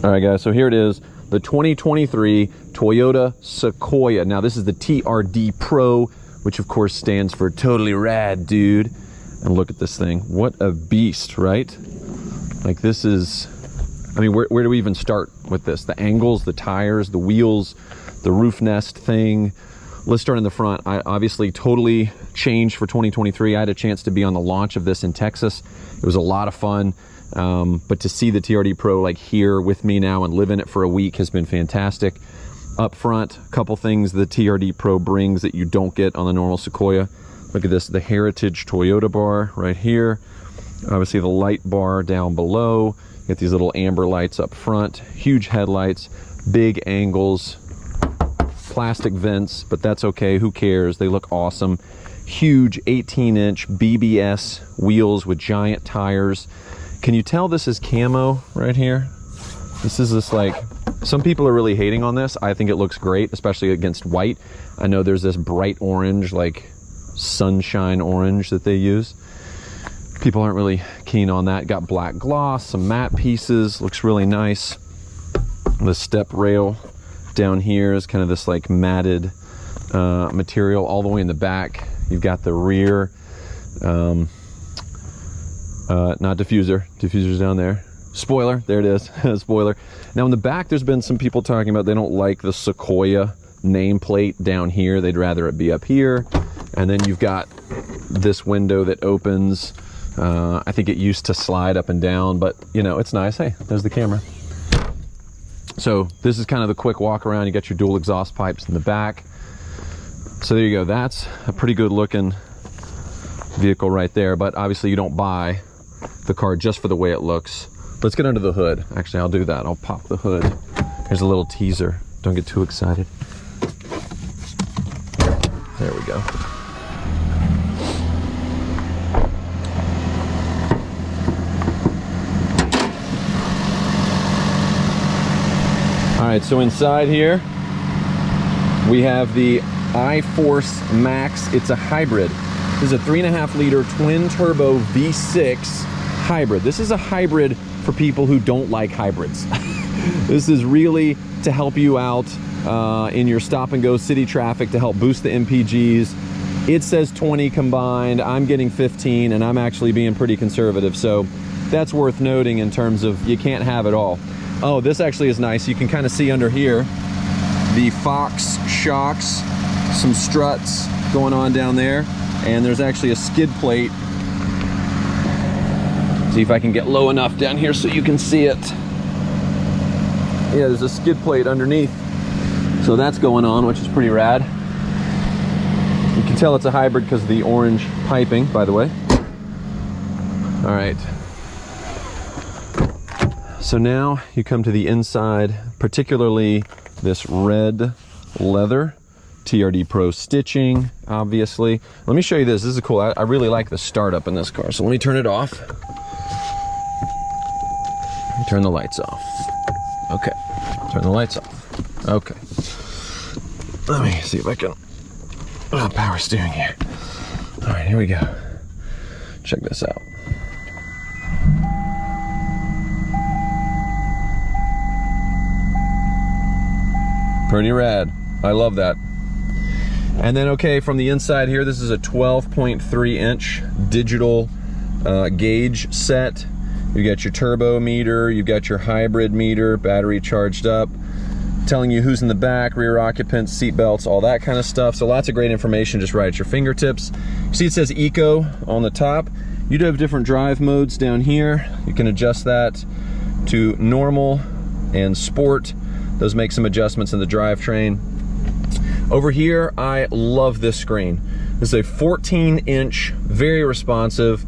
All right, guys, so here it is, the 2023 Toyota Sequoia. Now, this is the TRD Pro, which of course stands for totally rad, dude. And look at this thing. What a beast, right? Like, this is, I mean, where do we even start with this? The angles, the tires, the wheels, the roof nest thing. Let's start in the front. I obviously totally changed for 2023. I had a chance to be on the launch of this in Texas. It was a lot of fun. But to see the TRD Pro like here with me now and live in it for a week has been fantastic. Up front, a couple things the TRD Pro brings that you don't get on the normal Sequoia. Look at this, the Heritage Toyota bar right here. Obviously the light bar down below. You get these little amber lights up front, huge headlights, big angles, plastic vents, but that's okay, who cares? They look awesome. Huge 18-inch BBS wheels with giant tires. Can you tell this is camo right here? This is this, like, some people are really hating on this. I think it looks great, especially against white. I know there's this bright orange, like sunshine orange that they use. People aren't really keen on that. Got black gloss, some matte pieces, looks really nice. The step rail down here is kind of this like matted material all the way in the back. You've got the rear, not diffuser, diffuser's down there. Spoiler, there it is, spoiler. Now in the back, there's been some people talking about they don't like the Sequoia nameplate down here. They'd rather it be up here. And then you've got this window that opens. I think it used to slide up and down, but you know, it's nice. Hey, there's the camera. So this is kind of the quick walk around. You got your dual exhaust pipes in the back. So there you go. That's a pretty good looking vehicle right there, but obviously you don't buy the car just for the way it looks. Let's get under the hood. Actually, I'll do that. I'll pop the hood. Here's a little teaser. Don't get too excited. There we go. All right, so inside here, we have the iForce Max. It's a hybrid. This is a 3.5 liter twin turbo V6 hybrid. This is a hybrid for people who don't like hybrids. This is really to help you out in your stop and go city traffic, to help boost the MPGs. It says 20 combined. I'm getting 15, and I'm actually being pretty conservative. So that's worth noting in terms of you can't have it all. Oh, this actually is nice. You can kind of see under here the Fox shocks, some struts going on down there, and there's actually a skid plate. See if I can get low enough down here so you can see it. Yeah, there's a skid plate underneath. So that's going on, which is pretty rad. You can tell it's a hybrid because of the orange piping, by the way. All right. So now you come to the inside, particularly this red leather, TRD Pro stitching, obviously. Let me show you this. This is cool. I really like the startup in this car. So let me turn it off. Turn the lights off. Okay. Turn the lights off. Okay. Let me see if I can power steering here. All right, here we go. Check this out. Pretty rad. I love that. And then, okay, from the inside here, this is a 12.3 inch digital gauge set. You got your turbo meter, you've got your hybrid meter, battery charged up, telling you who's in the back, rear occupants, seat belts, all that kind of stuff. So lots of great information just right at your fingertips. You see it says Eco on the top. You do have different drive modes down here. You can adjust that to normal and sport. Those make some adjustments in the drivetrain. Over here, I love this screen. This is a 14-inch, very responsive.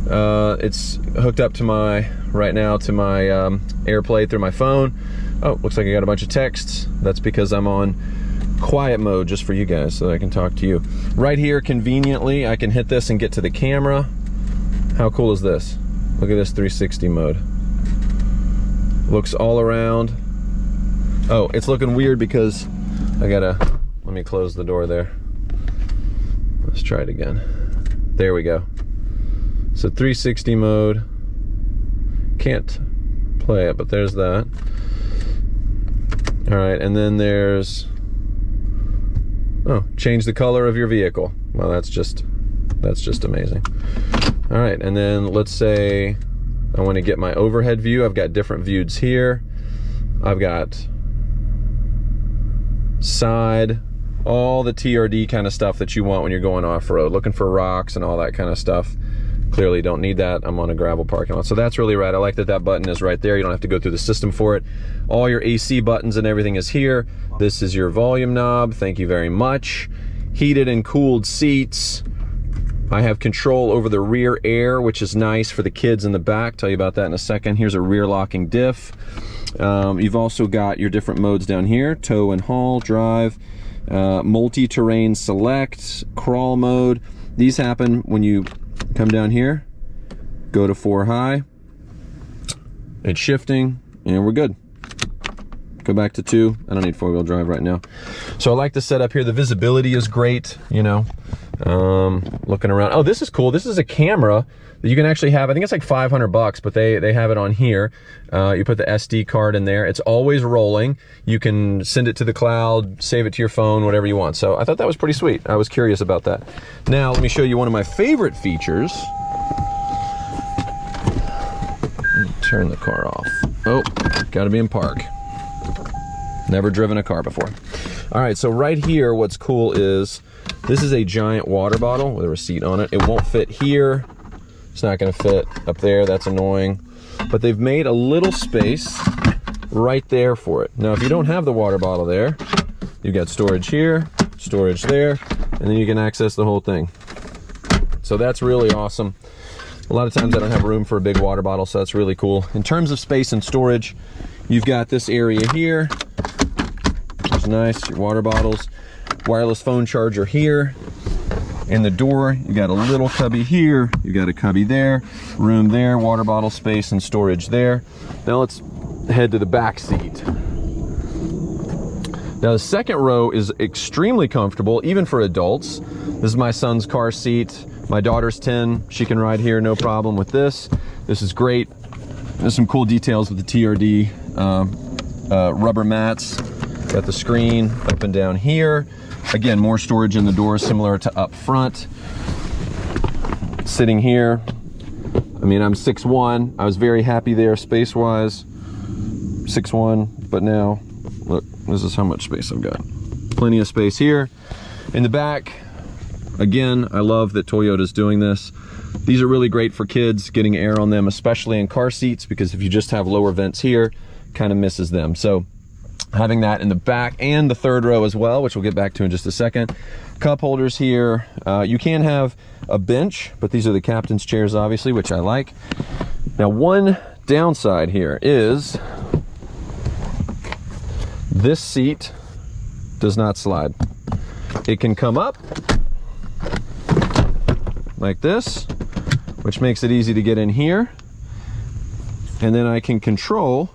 It's hooked up to my, right now, to my AirPlay through my phone. Oh, looks like I got a bunch of texts. That's because I'm on quiet mode just for you guys so that I can talk to you. Right here, conveniently, I can hit this and get to the camera. How cool is this? Look at this 360 mode. Looks all around. Oh, it's looking weird because I gotta, let me close the door there. Let's try it again. There we go. So 360 mode. Can't play it, but there's that. All right, and then there's, oh, change the color of your vehicle. Well, that's just amazing. All right, and then let's say I want to get my overhead view. I've got different views here. I've got side, all the TRD kind of stuff that you want when you're going off-road, looking for rocks and all that kind of stuff. Clearly don't need that. I'm on a gravel parking lot. So that's really rad. I like that that button is right there. You don't have to go through the system for it. All your AC buttons and everything is here. This is your volume knob. Thank you very much. Heated and cooled seats. I have control over the rear air, which is nice for the kids in the back. Tell you about that in a second. Here's a rear locking diff. You've also got your different modes down here. Tow and haul, drive, multi-terrain select, crawl mode. These happen when you come down here, go to 4 high, it's shifting, and we're good. Go back to 2. I don't need 4-wheel drive right now. So I like the setup here. The visibility is great, you know. Looking around. Oh, this is cool. This is a camera that you can actually have. I think it's like $500, but they have it on here. You put the SD card in there. It's always rolling. You can send it to the cloud, save it to your phone, whatever you want. So I thought that was pretty sweet. I was curious about that. Now let me show you one of my favorite features. Turn the car off. Oh, gotta be in park. Never driven a car before. All right, so right here, what's cool is this is a giant water bottle with a receipt on it. It won't fit here. It's not gonna fit up there, that's annoying. But they've made a little space right there for it. Now, if you don't have the water bottle there, you've got storage here, storage there, and then you can access the whole thing. So that's really awesome. A lot of times I don't have room for a big water bottle, so that's really cool. In terms of space and storage, you've got this area here. It's nice, your water bottles. Wireless phone charger here. In the door, you got a little cubby here, you got a cubby there, room there, water bottle space and storage there. Now let's head to the back seat. Now the second row is extremely comfortable, even for adults. This is my son's car seat. My daughter's 10, she can ride here, no problem with this. This is great. There's some cool details with the TRD rubber mats. Got the screen up and down here. Again, more storage in the door, similar to up front. Sitting here, I mean, I'm 6'1". I was very happy there space-wise. 6'1", but now, look, this is how much space I've got. Plenty of space here. In the back, again, I love that Toyota's doing this. These are really great for kids, getting air on them, especially in car seats, because if you just have lower vents here, kind of misses them. So having that in the back and the third row as well, which we'll get back to in just a second. Cup holders here. You can have a bench, but these are the captain's chairs, obviously, which I like. Now, one downside here is this seat does not slide. It can come up like this, which makes it easy to get in here. And then I can control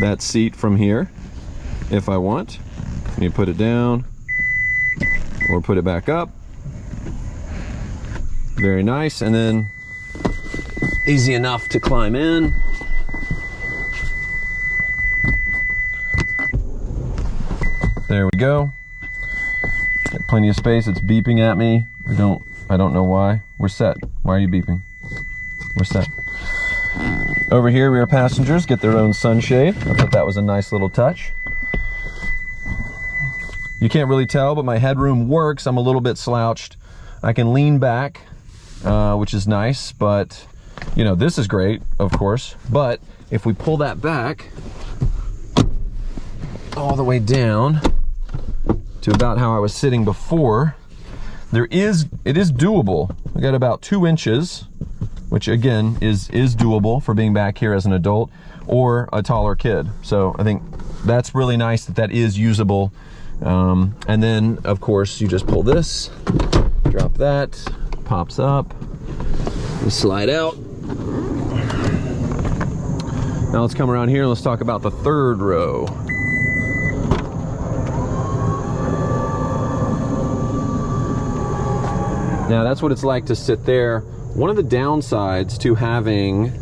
that seat from here if I want. You put it down or put it back up. Very nice. And then easy enough to climb in. There we go. Got plenty of space. It's beeping at me. I don't know why. We're set. Why are you beeping? We're set. Over here, rear passengers get their own sunshade. I thought that was a nice little touch. You can't really tell, but my headroom works. I'm a little bit slouched. I can lean back, which is nice, but you know, this is great, of course. But if we pull that back all the way down to about how I was sitting before, it is doable. I got about 2 inches, which again is doable for being back here as an adult or a taller kid. So I think that's really nice that is usable. And then of course you just pull this, drop that, pops up, and slide out. Now let's come around here and let's talk about the third row. Now that's what it's like to sit there. One of the downsides to having,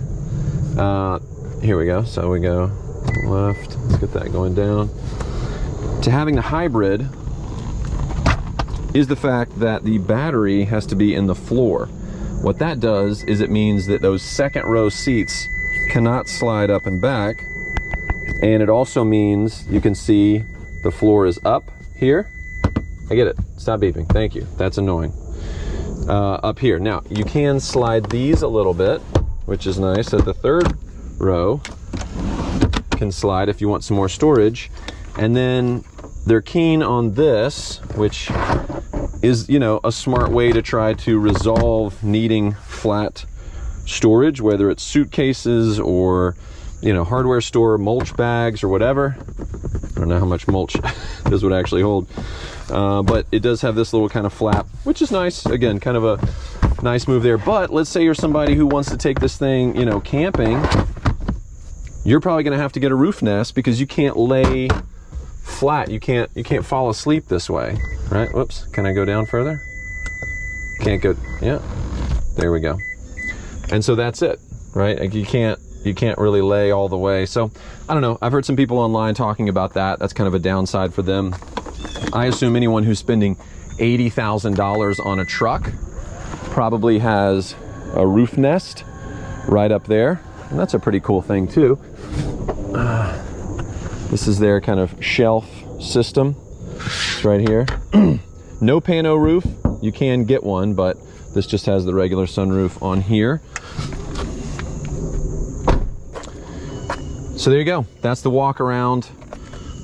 here we go, so we go left. Let's get that going down. To having the hybrid is the fact that the battery has to be in the floor. What that does is it means that those second row seats cannot slide up and back. And it also means you can see the floor is up here. I get it. Stop beeping. Thank you. That's annoying. Up here. Now, you can slide these a little bit, which is nice. That the third row can slide if you want some more storage. And then they're keen on this, which is, you know, a smart way to try to resolve needing flat storage, whether it's suitcases or, you know, hardware store mulch bags or whatever. I don't know how much mulch this would actually hold, but it does have this little kind of flap, which is nice. Again, kind of a nice move there. But let's say you're somebody who wants to take this thing, you know, camping. You're probably going to have to get a roof nest because you can't lay flat. You can't fall asleep this way, right? Whoops. Can I go down further? Can't go. Yeah. There we go. And so that's it, right? Like you can't really lay all the way. So I don't know. I've heard some people online talking about that. That's kind of a downside for them. I assume anyone who's spending $80,000 on a truck probably has a roof nest right up there. And that's a pretty cool thing too. This is their kind of shelf system. It's right here. No pano roof. You can get one, but this just has the regular sunroof on here. So there you go. That's the walk around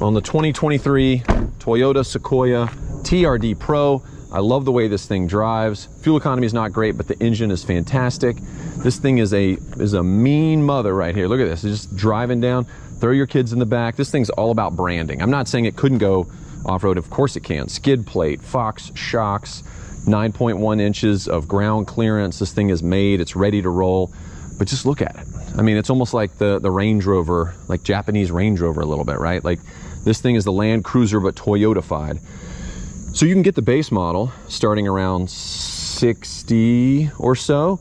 on the 2023 Toyota Sequoia TRD Pro. I love the way this thing drives. Fuel economy is not great, but the engine is fantastic. This thing is a mean mother right here. Look at this. It's just driving down. Throw your kids in the back. This thing's all about branding. I'm not saying it couldn't go off-road. Of course it can. Skid plate, Fox shocks, 9.1 inches of ground clearance. This thing is made. It's ready to roll. But just look at it. I mean, it's almost like the Range Rover, like Japanese Range Rover a little bit, right? Like this thing is the Land Cruiser, but Toyota-fied. So you can get the base model starting around 60 or so,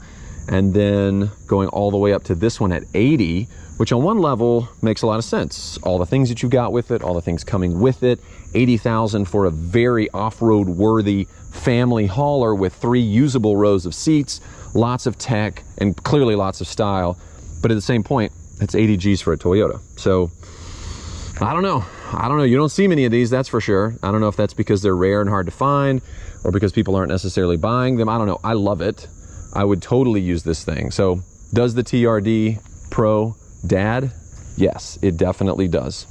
and then going all the way up to this one at 80, which on one level makes a lot of sense. All the things that you've got with it, all the things coming with it, 80,000 for a very off-road worthy family hauler with 3 usable rows of seats, lots of tech, and clearly lots of style. But at the same point, it's 80 G's for a Toyota. So I don't know. You don't see many of these, that's for sure. I don't know if that's because they're rare and hard to find or because people aren't necessarily buying them. I don't know. I love it. I would totally use this thing. So does the TRD Pro dad? Yes, it definitely does.